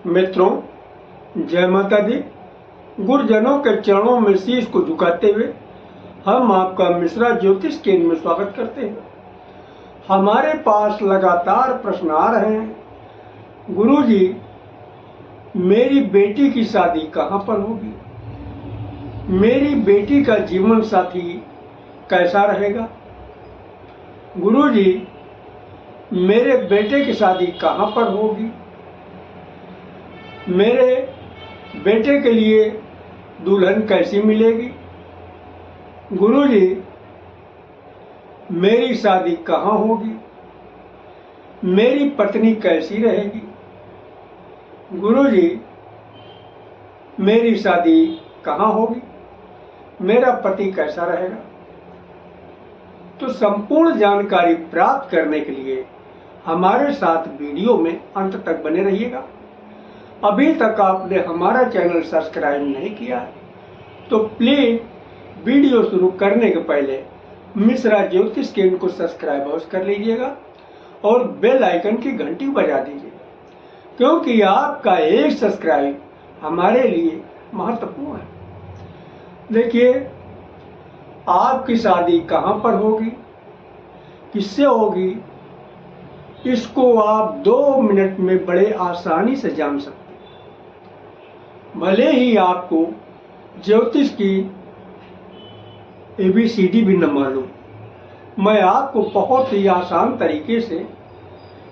मित्रों, जय माता दी। गुरुजनों के चरणों में शीश को झुकाते हुए हम आपका मिश्रा ज्योतिष केंद्र में स्वागत करते हैं। हमारे पास लगातार प्रश्न आ रहे हैं, गुरुजी मेरी बेटी की शादी कहाँ पर होगी? मेरी बेटी का जीवन साथी कैसा रहेगा? गुरुजी मेरे बेटे की शादी कहाँ पर होगी? मेरे बेटे के लिए दुल्हन कैसी मिलेगी? गुरुजी मेरी शादी कहाँ होगी? मेरी पत्नी कैसी रहेगी? गुरुजी मेरी शादी कहाँ होगी? मेरा पति कैसा रहेगा? तो संपूर्ण जानकारी प्राप्त करने के लिए हमारे साथ वीडियो में अंत तक बने रहिएगा। अभी तक आपने हमारा चैनल सब्सक्राइब नहीं किया है तो प्लीज वीडियो शुरू करने के पहले मिश्रा ज्योतिष केंद्र को सब्सक्राइब अवश्य कर लीजिएगा और बेल आइकन की घंटी बजा दीजिएगा, क्योंकि आपका एक सब्सक्राइब हमारे लिए महत्वपूर्ण है। देखिए, आपकी शादी कहाँ पर होगी, किससे होगी, इसको आप 2 मिनट में बड़े आसानी से जान सकते हैं। भले ही आपको ज्योतिष की ABCD भी न मालूम, मैं आपको बहुत ही आसान तरीके से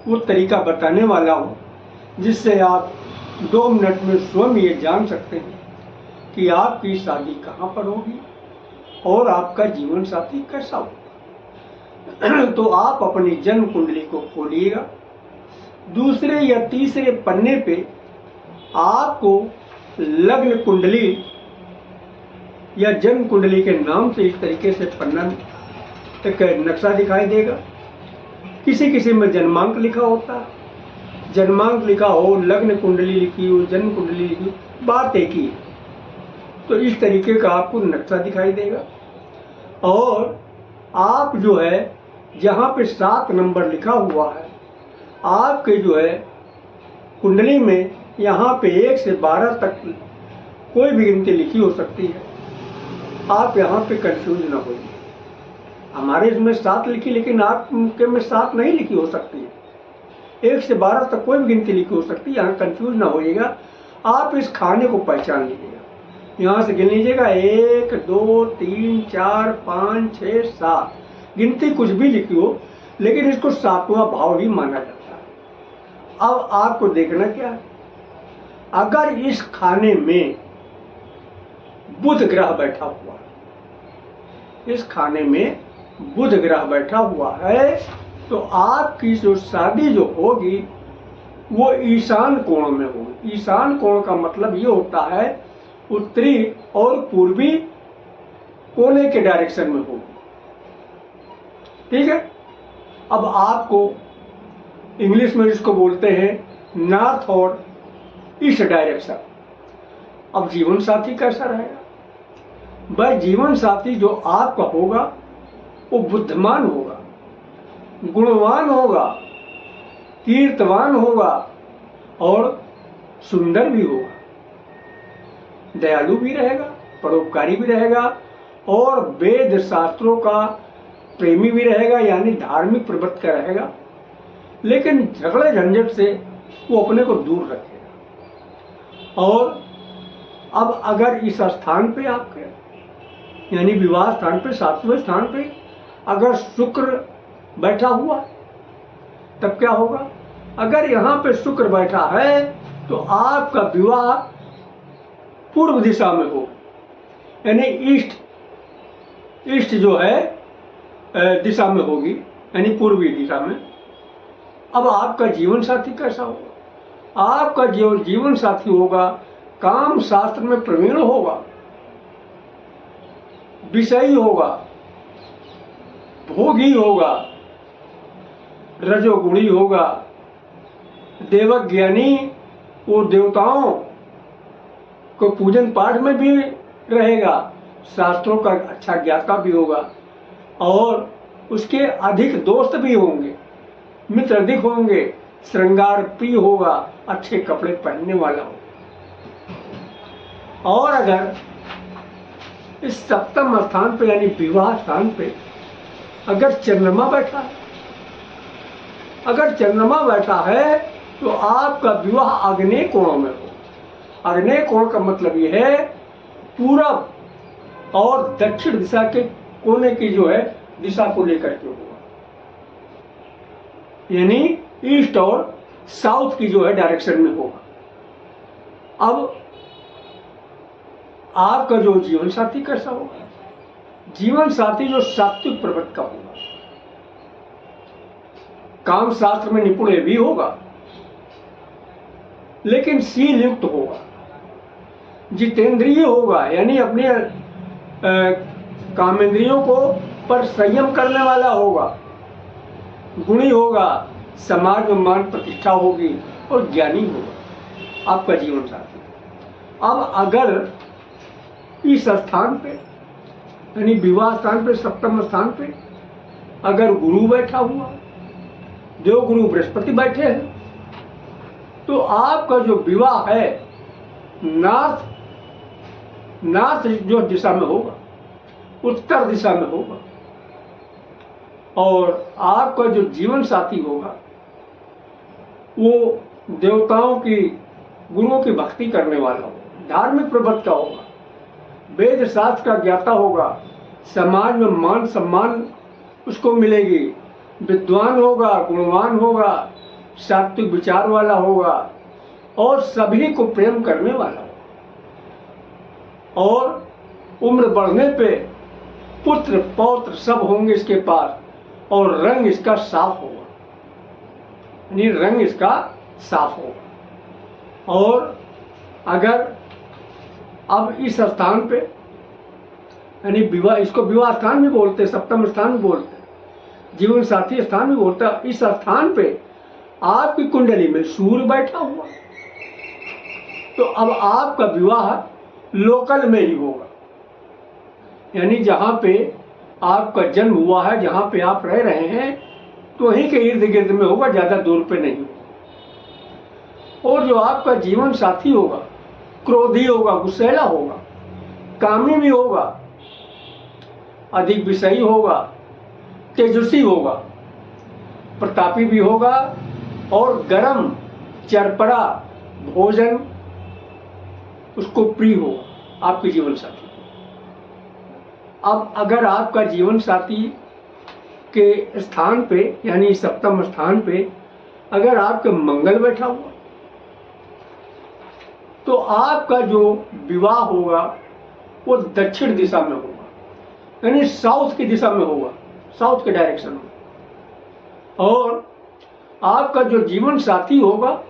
वो तरीका बताने वाला हूँ जिससे आप 2 मिनट में स्वयं ये जान सकते हैं कि आपकी शादी कहाँ पर होगी और आपका जीवन साथी कैसा होगा। तो आप अपनी जन्म कुंडली को खोलिएगा। दूसरे या तीसरे पन्ने पे आपको लग्न कुंडली या जन्म कुंडली के नाम से इस तरीके से पन्ना एक नक्शा दिखाई देगा। किसी किसी में जन्मांक लिखा होता है, जन्मांक लिखा हो, लग्न कुंडली लिखी हो, जन्म कुंडली लिखी हो, बात एक ही है। तो इस तरीके का आपको नक्शा दिखाई देगा और आप जो है जहाँ पे 7 नंबर लिखा हुआ है, आपके जो है कुंडली में यहाँ पे 1 से 12 तक कोई भी गिनती लिखी हो सकती है। आप यहाँ पे कंफ्यूज ना होइए। हमारे इसमें 7 लिखी, लेकिन आपके में 7 नहीं लिखी हो सकती है। 1 से 12 तक कोई भी गिनती लिखी हो सकती है, यहाँ कंफ्यूज ना होइएगा। आप इस खाने को पहचान लीजिएगा। यहाँ से गिन लीजिएगा 1 2 3 4 5 6 7। गिनती कुछ भी लिखी हो, लेकिन इसको 7वां भाव ही माना जाता है। अब आपको देखना क्या है, अगर इस खाने में बुध ग्रह बैठा हुआ है, इस खाने में बुध ग्रह बैठा हुआ है, तो आपकी जो शादी जो होगी वो ईशान कोण में होगी। ईशान कोण का मतलब ये होता है उत्तरी और पूर्वी कोने के डायरेक्शन में होगी। ठीक है। अब आपको इंग्लिश में इसको बोलते हैं नॉर्थ और ईस्ट डायरेक्शन। अब जीवन साथी कैसा रहेगा? वह जीवन साथी जो आपका होगा वो बुद्धिमान होगा, गुणवान होगा, कीर्तवान होगा और सुंदर भी होगा, दयालु भी रहेगा, परोपकारी भी रहेगा और वेद शास्त्रों का प्रेमी भी रहेगा, यानी धार्मिक प्रवृत्ति का रहेगा। लेकिन झगड़े झंझट से वो अपने को दूर रखेगा। और अब अगर इस स्थान पे आपके यानी विवाह स्थान पे 7वें स्थान पे अगर शुक्र बैठा हुआ, तब क्या होगा? अगर यहाँ पे शुक्र बैठा है तो आपका विवाह पूर्व दिशा में हो, यानी ईस्ट जो है दिशा में होगी, यानी पूर्वी दिशा में। अब आपका जीवन साथी कैसा होगा? आपका जो जीवन साथी होगा काम शास्त्र में प्रवीण होगा, विषयी होगा, भोगी होगा, रजोगुणी होगा, देवज्ञानी, वो देवताओं को पूजन पाठ में भी रहेगा, शास्त्रों का अच्छा ज्ञाता भी होगा और उसके अधिक दोस्त भी होंगे, मित्र अधिक होंगे, श्रृंगार प्रिय होगा, अच्छे कपड़े पहनने वाला होगा। और अगर इस सप्तम स्थान पे यानी विवाह स्थान पे अगर चंद्रमा बैठा है, अगर चंद्रमा बैठा है तो आपका विवाह आग्नेय कोण में हो। आग्नेय कोण का मतलब यह है पूरब और दक्षिण दिशा के कोने की जो है दिशा को लेकर के होगा, यानी ईस्ट और साउथ की जो है डायरेक्शन में होगा। अब आपका जो जीवन साथी कैसा होगा? जीवन साथी जो सात्विक प्रवृत्ति का होगा, काम शास्त्र में निपुण भी होगा, लेकिन शील युक्त होगा, जितेंद्रिय होगा, यानी अपने कामेंद्रियों को पर संयम करने वाला होगा, गुणी होगा, समाज में मान प्रतिष्ठा होगी और ज्ञानी होगा आपका जीवन साथी। अब अगर इस स्थान पे यानी विवाह स्थान पे सप्तम स्थान पे अगर गुरु बैठा हुआ, जो गुरु बृहस्पति बैठे हैं, तो आपका जो विवाह है नॉर्थ जो दिशा में होगा, उत्तर दिशा में होगा। और आपका जो जीवन साथी होगा वो देवताओं की, गुरुओं की भक्ति करने वाला होगा, धार्मिक प्रवृत्ति का होगा, वेद शास्त्र का ज्ञाता होगा, समाज में मान सम्मान उसको मिलेगी, विद्वान होगा, गुणवान होगा, सात्विक विचार वाला होगा और सभी को प्रेम करने वाला होगा। और उम्र बढ़ने पे पुत्र पौत्र सब होंगे इसके पास और रंग इसका साफ होगा, यानी रंग इसका साफ होगा। और अगर अब इस स्थान पे यानी विवाह, इसको विवाह स्थान भी बोलते हैं, सप्तम स्थान भी बोलते हैं, जीवन साथी स्थान भी बोलते हैं, इस स्थान पे आपकी कुंडली में सूर्य बैठा हुआ, तो अब आपका विवाह लोकल में ही होगा, यानी जहां पे आपका जन्म हुआ है, जहां पे आप रह रहे हैं, तो वहीं के इर्द गिर्द में होगा, ज्यादा दूर पे नहीं होगा। और जो आपका जीवन साथी होगा क्रोधी होगा, गुस्सैला होगा, कामी भी होगा, अधिक विषयी होगा, तेजस्वी होगा, प्रतापी भी होगा और गरम चरपड़ा भोजन उसको प्रिय होगा आपके जीवन साथी। अब अगर आपका जीवन साथी के स्थान पे यानी सप्तम स्थान पे अगर आपके मंगल बैठा हुआ, तो आपका जो विवाह होगा वो दक्षिण दिशा में होगा, यानी साउथ की दिशा में होगा, साउथ के डायरेक्शन में। और आपका जो जीवन साथी होगा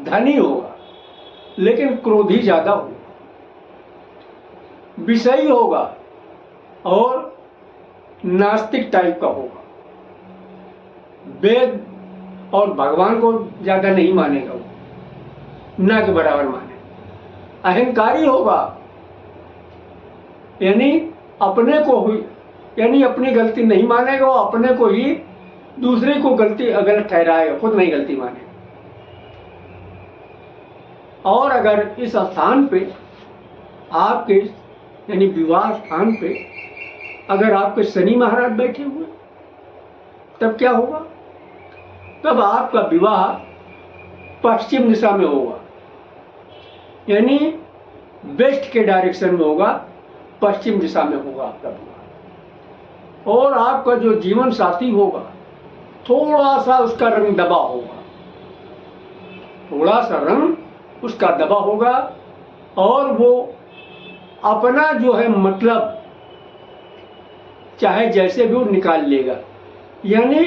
धनी होगा, लेकिन क्रोधी ज्यादा होगा, विषयी होगा और नास्तिक टाइप का होगा, वेद और भगवान को ज्यादा नहीं मानेगा, वो न के बराबर माने। अहंकारी होगा, यानी अपने को हुई, यानी अपनी गलती नहीं मानेगा, वो अपने को ही दूसरे को गलती गलत ठहराएगा, खुद नहीं गलती मानेगा। और अगर इस स्थान पे आपके यानी विवाह स्थान पे अगर आपके शनि महाराज बैठे हुए, तब क्या होगा? तब आपका विवाह पश्चिम दिशा में होगा, यानी वेस्ट के डायरेक्शन में होगा, पश्चिम दिशा में होगा आपका विवाह। और आपका जो जीवन साथी होगा थोड़ा सा उसका रंग दबा होगा, थोड़ा सा रंग उसका दबा होगा, और वो अपना जो है मतलब चाहे जैसे भी वो निकाल लेगा, यानी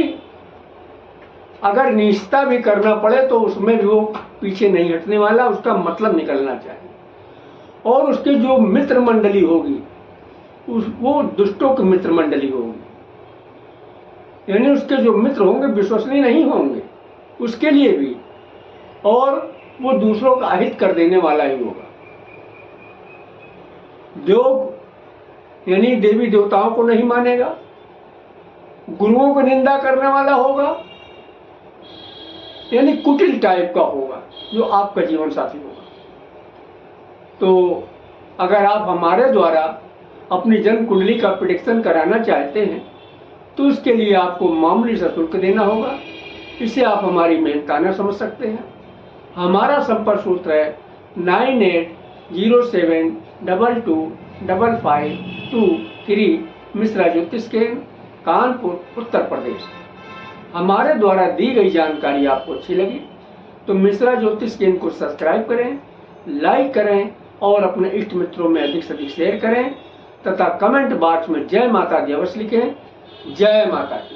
अगर निष्ठा भी करना पड़े तो उसमें भी वो पीछे नहीं हटने वाला, उसका मतलब निकलना चाहिए। और उसकी जो मित्र मंडली होगी वो दुष्टों की मित्र मंडली होगी, यानी उसके जो मित्र होंगे विश्वसनीय नहीं होंगे उसके लिए भी, और वो दूसरों का अहित कर देने वाला ही होगा। योग यानी देवी देवताओं को नहीं मानेगा, गुरुओं को निंदा करने वाला होगा यानी कुटिल टाइप का होगा जो आपका जीवन साथी होगा। तो अगर आप हमारे द्वारा अपनी जन्म कुंडली का प्रेडिक्शन कराना चाहते हैं तो उसके लिए आपको मामूली सा शुल्क देना होगा। इसे आप हमारी मेहनताना समझ सकते हैं। हमारा संपर्क सूत्र है 9807225523 मिश्रा ज्योतिष केंद्र, कानपुर, उत्तर प्रदेश। हमारे द्वारा दी गई जानकारी आपको अच्छी लगी तो मिश्रा ज्योतिष केंद्र को सब्सक्राइब करें, लाइक करें और अपने इष्ट मित्रों में अधिक से अधिक शेयर करें तथा कमेंट बॉक्स में जय माता दी अवश्य लिखें। जय माता की।